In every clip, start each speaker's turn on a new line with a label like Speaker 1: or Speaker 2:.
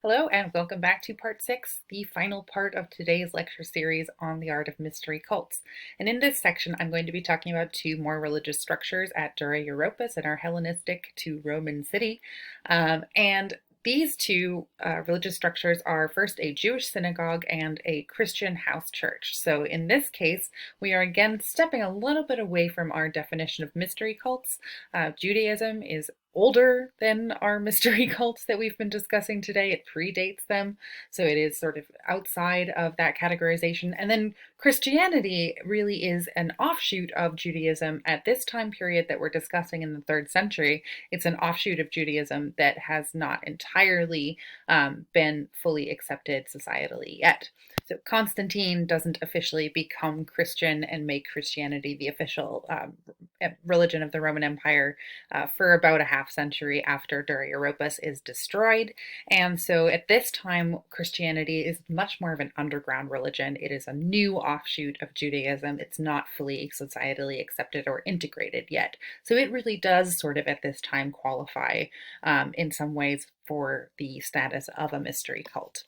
Speaker 1: Hello and welcome back to part 6, the final part of today's lecture series on the art of mystery cults. And in this section, I'm going to be talking about two more religious structures at Dura Europos in our Hellenistic to Roman city. And these two religious structures are first a Jewish synagogue and a Christian house church. So in this case, we are again stepping a little bit away from our definition of mystery cults. Judaism is older than our mystery cults that we've been discussing today. It predates them, so it is sort of outside of that categorization. And then Christianity really is an offshoot of Judaism at this time period that we're discussing in the 3rd century. It's an offshoot of Judaism that has not entirely been fully accepted societally yet. So Constantine doesn't officially become Christian and make Christianity the official religion of the Roman Empire for about a half century after Dura Europos is destroyed. And so at this time, Christianity is much more of an underground religion. It is a new offshoot of Judaism. It's not fully societally accepted or integrated yet. So it really does sort of at this time qualify in some ways for the status of a mystery cult.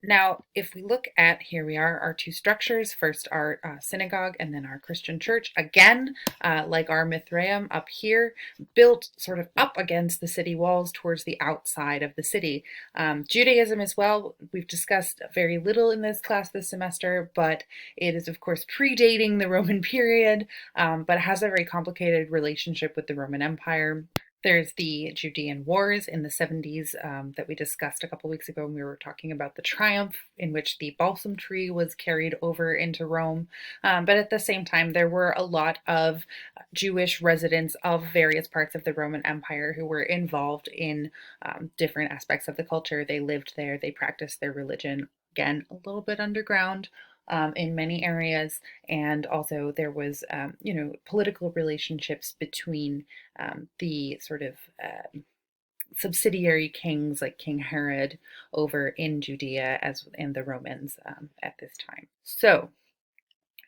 Speaker 1: Now, if we look at, here we are, our two structures, first our synagogue and then our Christian church, again, like our Mithraeum up here, built sort of up against the city walls towards the outside of the city. Judaism as well, we've discussed very little in this class this semester, but it is of course predating the Roman period, but has a very complicated relationship with the Roman Empire. There's the Judean Wars in the 70s that we discussed a couple weeks ago when we were talking about the triumph in which the balsam tree was carried over into Rome. But at the same time, there were a lot of Jewish residents of various parts of the Roman Empire who were involved in different aspects of the culture. They lived there, they practiced their religion, again, a little bit underground. In many areas, and also there was, political relationships between the sort of subsidiary kings like King Herod over in Judea and the Romans at this time. So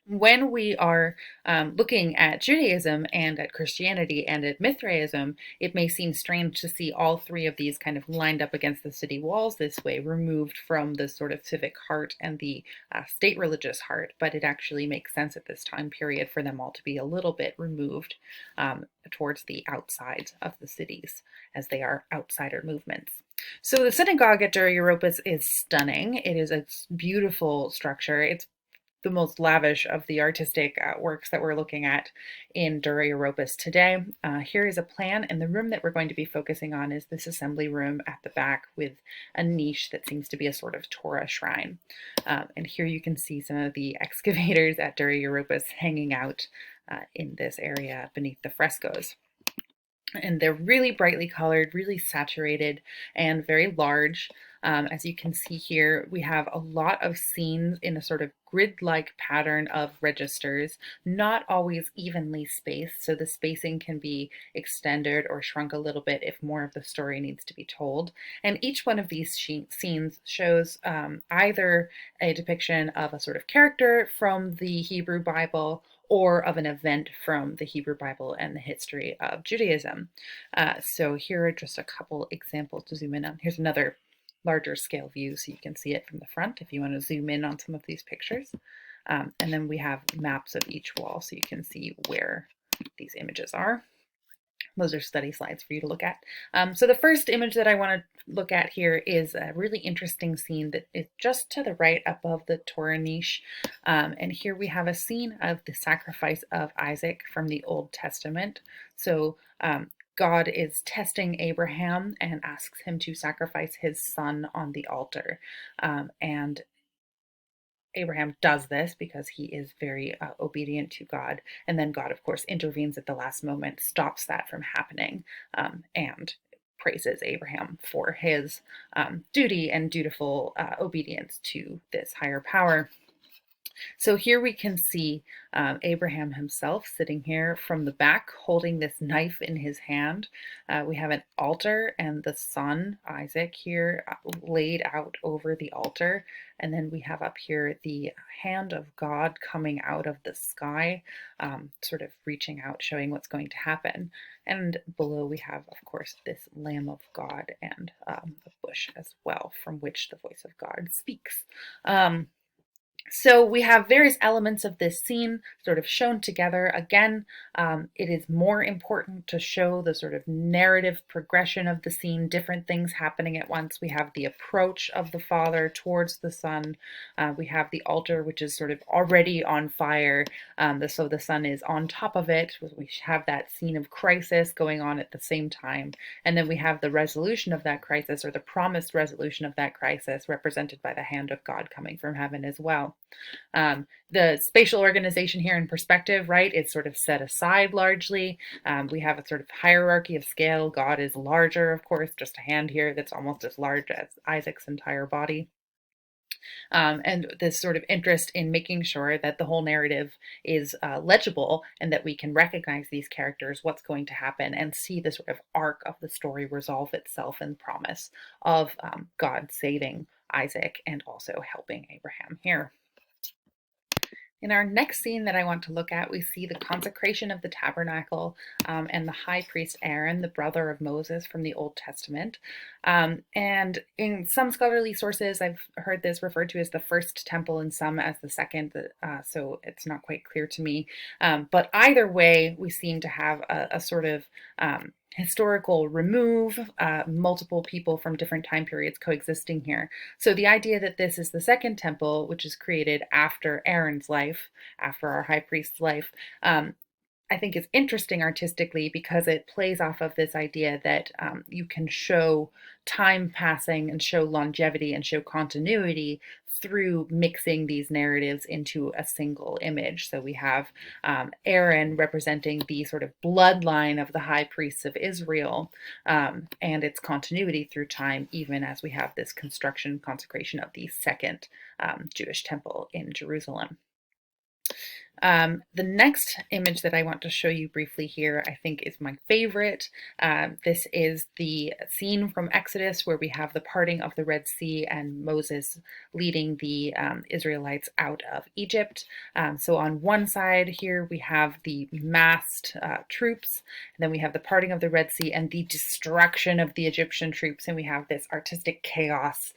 Speaker 1: when we are looking at Judaism and at Christianity and at Mithraism, it may seem strange to see all three of these kind of lined up against the city walls this way, removed from the sort of civic heart and the state religious heart, but it actually makes sense at this time period for them all to be a little bit removed towards the outsides of the cities, as they are outsider movements. So the synagogue at Dura Europos is stunning. It is a beautiful structure. It's the most lavish of the artistic works that we're looking at in Dura Europos today. Here is a plan, and the room that we're going to be focusing on is this assembly room at the back with a niche that seems to be a sort of Torah shrine. And here you can see some of the excavators at Dura Europos hanging out in this area beneath the frescoes. And they're really brightly colored, really saturated, and very large. As you can see here, we have a lot of scenes in a sort of grid-like pattern of registers, not always evenly spaced, so the spacing can be extended or shrunk a little bit if more of the story needs to be told. And each one of these scenes shows either a depiction of a sort of character from the Hebrew Bible or of an event from the Hebrew Bible and the history of Judaism. So here are just a couple examples to zoom in on. Here's another larger scale view so you can see it from the front if you want to zoom in on some of these pictures. And then we have maps of each wall so you can see where these images are. Those are study slides for you to look at. So the first image that I want to look at here is a really interesting scene that is just to the right above the Torah niche. And here we have a scene of the sacrifice of Isaac from the Old Testament. So God is testing Abraham and asks him to sacrifice his son on the altar. And Abraham does this because he is very obedient to God. And then God, of course, intervenes at the last moment, stops that from happening, and praises Abraham for his duty and dutiful obedience to this higher power. So here we can see Abraham himself sitting here from the back, holding this knife in his hand. We have an altar and the son, Isaac, here laid out over the altar. And then we have up here the hand of God coming out of the sky, sort of reaching out, showing what's going to happen. And below we have, of course, this Lamb of God and a bush as well, from which the voice of God speaks. So we have various elements of this scene sort of shown together. Again, it is more important to show the sort of narrative progression of the scene, different things happening at once. We have the approach of the father towards the son. We have the altar, which is sort of already on fire. So the son is on top of it. We have that scene of crisis going on at the same time. And then we have the resolution of that crisis, or the promised resolution of that crisis, represented by the hand of God coming from heaven as well. The spatial organization here in perspective, right, is sort of set aside largely. We have a sort of hierarchy of scale. God is larger, of course, just a hand here that's almost as large as Isaac's entire body. And this sort of interest in making sure that the whole narrative is legible and that we can recognize these characters, what's going to happen, and see the sort of arc of the story resolve itself in promise of God saving Isaac and also helping Abraham here. In our next scene that I want to look at, we see the consecration of the tabernacle and the high priest Aaron, the brother of Moses from the Old Testament. And in some scholarly sources, I've heard this referred to as the first temple and some as the second, so it's not quite clear to me. But either way, we seem to have a sort of historical remove, multiple people from different time periods coexisting here. So the idea that this is the second temple, which is created after Aaron's life, after our high priest's life, I think is interesting artistically because it plays off of this idea that you can show time passing and show longevity and show continuity through mixing these narratives into a single image. So we have Aaron representing the sort of bloodline of the high priests of Israel and its continuity through time, even as we have this construction consecration of the second Jewish temple in Jerusalem. The next image that I want to show you briefly here, I think is my favorite. This is the scene from Exodus where we have the parting of the Red Sea and Moses leading the Israelites out of Egypt. So on one side here we have the massed troops, and then we have the parting of the Red Sea and the destruction of the Egyptian troops, and we have this artistic chaos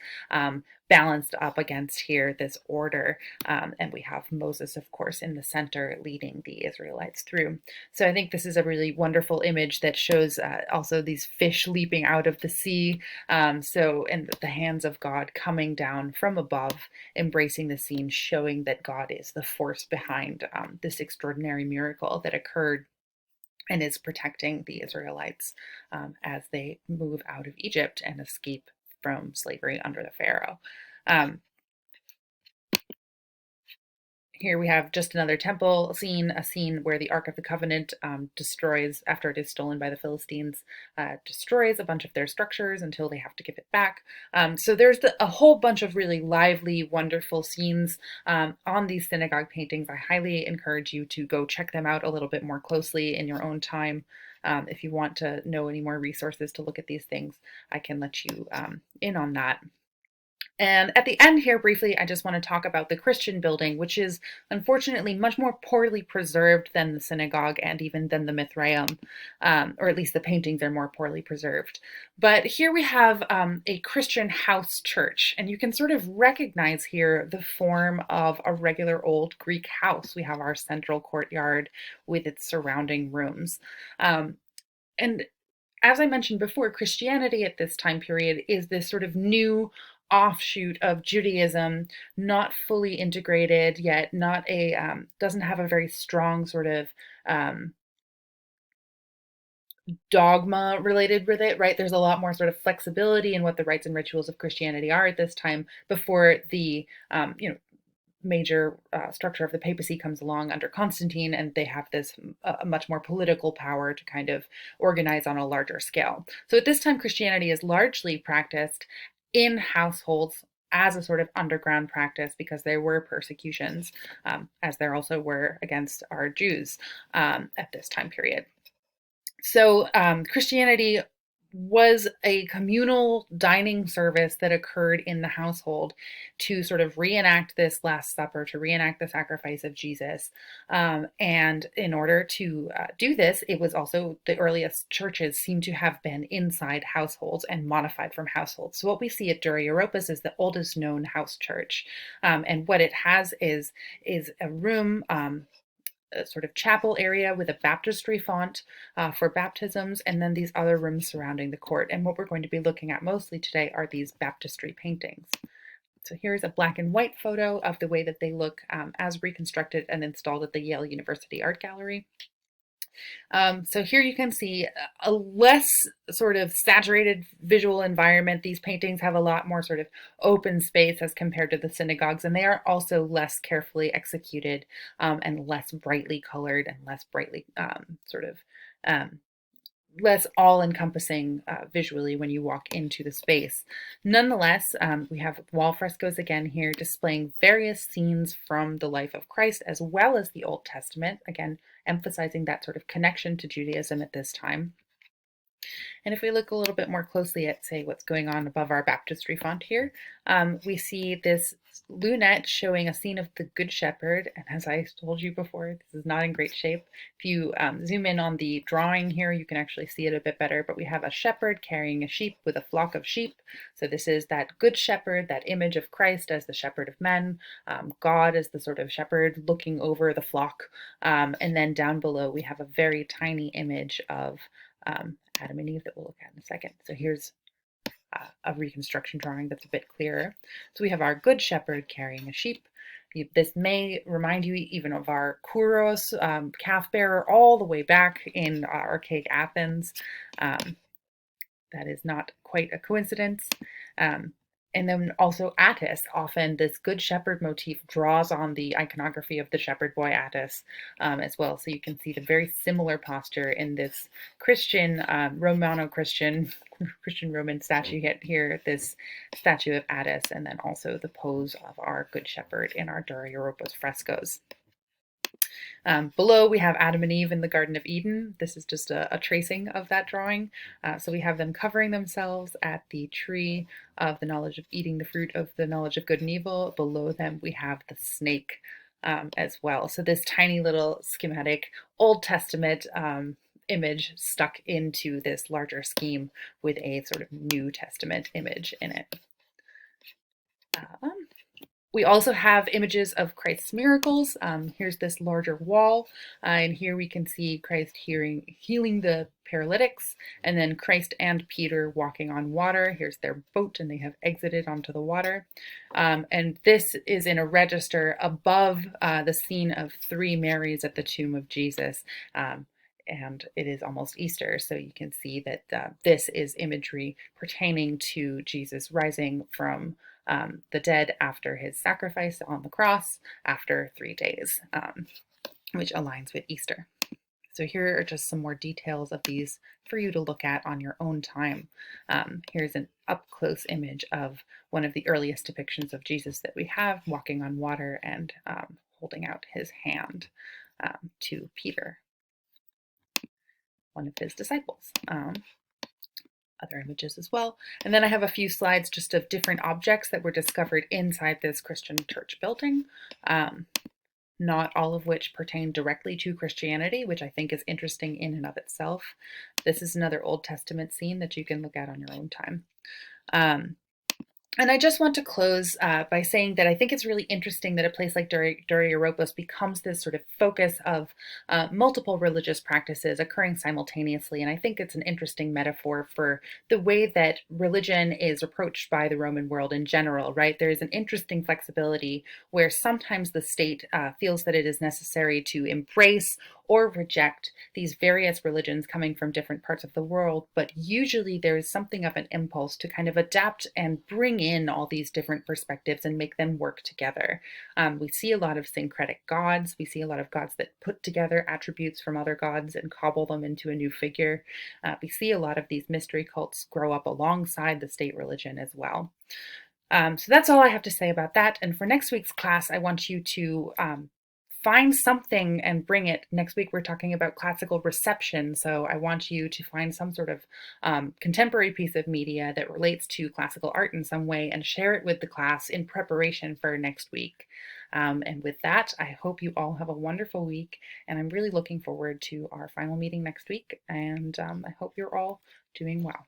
Speaker 1: balanced up against here this order, and we have Moses, of course, in the center leading the Israelites through. So I think this is a really wonderful image that shows also these fish leaping out of the sea, and the hands of God coming down from above, embracing the scene, showing that God is the force behind this extraordinary miracle that occurred and is protecting the Israelites as they move out of Egypt and escape from slavery under the Pharaoh. Here we have just another temple scene, a scene where the Ark of the Covenant destroys, after it is stolen by the Philistines, destroys a bunch of their structures until they have to give it back. So there's a whole bunch of really lively, wonderful scenes on these synagogue paintings. I highly encourage you to go check them out a little bit more closely in your own time. If you want to know any more resources to look at these things, I can let you in on that. And at the end here, briefly, I just want to talk about the Christian building, which is unfortunately much more poorly preserved than the synagogue and even than the Mithraeum, or at least the paintings are more poorly preserved. But here we have a Christian house church, and you can sort of recognize here the form of a regular old Greek house. We have our central courtyard with its surrounding rooms. And as I mentioned before, Christianity at this time period is this sort of new offshoot of Judaism, not fully integrated yet, not a doesn't have a very strong sort of dogma related with it, right? There's a lot more sort of flexibility in what the rites and rituals of Christianity are at this time before the major structure of the papacy comes along under Constantine, and they have this much more political power to kind of organize on a larger scale. So at this time, Christianity is largely practiced in households as a sort of underground practice because there were persecutions, as there also were against our Jews at this time period. So Christianity was a communal dining service that occurred in the household to sort of reenact this Last Supper, to reenact the sacrifice of Jesus. And in order to do this, it was also the earliest churches seem to have been inside households and modified from households. So what we see at Dura Europos is the oldest known house church. And what it has is a room, a sort of chapel area with a baptistry font for baptisms, and then these other rooms surrounding the court. And what we're going to be looking at mostly today are these baptistry paintings. So here's a black and white photo of the way that they look as reconstructed and installed at the Yale University Art Gallery. So here you can see a less sort of saturated visual environment. These paintings have a lot more sort of open space as compared to the synagogues, and they are also less carefully executed and less brightly colored and less brightly less all-encompassing visually when you walk into the space. Nonetheless, we have wall frescoes again here displaying various scenes from the life of Christ as well as the Old Testament, again emphasizing that sort of connection to Judaism at this time. And if we look a little bit more closely at, say, what's going on above our baptistry font here, we see this lunette showing a scene of the Good Shepherd. And as I told you before, this is not in great shape. If you zoom in on the drawing here, you can actually see it a bit better. But we have a shepherd carrying a sheep with a flock of sheep. So this is that Good Shepherd, that image of Christ as the shepherd of men, God as the sort of shepherd looking over the flock. And then down below, we have a very tiny image of Adam and Eve that we'll look at in a second. So here's a reconstruction drawing that's a bit clearer. So we have our Good Shepherd carrying a sheep. This may remind you even of our Kouros, calf bearer, all the way back in archaic Athens. That is not quite a coincidence. And then also Attis, often this Good Shepherd motif draws on the iconography of the shepherd boy Attis as well. So you can see the very similar posture in this Christian, Romano-Christian, Christian-Roman statue here, this statue of Attis, and then also the pose of our Good Shepherd in our Dura Europos frescoes. Below we have Adam and Eve in the Garden of Eden. This is just a tracing of that drawing. So we have them covering themselves at the tree of the knowledge of eating the fruit of the knowledge of good and evil. Below them we have the snake as well. So this tiny little schematic Old Testament image stuck into this larger scheme with a sort of New Testament image in it. We also have images of Christ's miracles. Here's this larger wall, and here we can see Christ healing the paralytics, and then Christ and Peter walking on water. Here's their boat, and they have exited onto the water. And this is in a register above the scene of three Marys at the tomb of Jesus. And it is almost Easter, so you can see that this is imagery pertaining to Jesus rising from the dead after his sacrifice on the cross after 3 days, which aligns with Easter. So here are just some more details of these for you to look at on your own time. Here's an up-close image of one of the earliest depictions of Jesus that we have, walking on water and holding out his hand to Peter, one of his disciples. Other images as well. And then I have a few slides just of different objects that were discovered inside this Christian church building, not all of which pertain directly to Christianity, which I think is interesting in and of itself. This is another Old Testament scene that you can look at on your own time. And I just want to close by saying that I think it's really interesting that a place like Dura Europos becomes this sort of focus of multiple religious practices occurring simultaneously. And I think it's an interesting metaphor for the way that religion is approached by the Roman world in general, right? There is an interesting flexibility where sometimes the state feels that it is necessary to embrace or reject these various religions coming from different parts of the world, but usually there is something of an impulse to kind of adapt and bring in all these different perspectives and make them work together. We see a lot of syncretic gods. We see a lot of gods that put together attributes from other gods and cobble them into a new figure. We see a lot of these mystery cults grow up alongside the state religion as well. So that's all I have to say about that. And for next week's class, I want you to find something and bring it. Next week, we're talking about classical reception. So I want you to find some sort of contemporary piece of media that relates to classical art in some way and share it with the class in preparation for next week. And with that, I hope you all have a wonderful week. And I'm really looking forward to our final meeting next week. And I hope you're all doing well.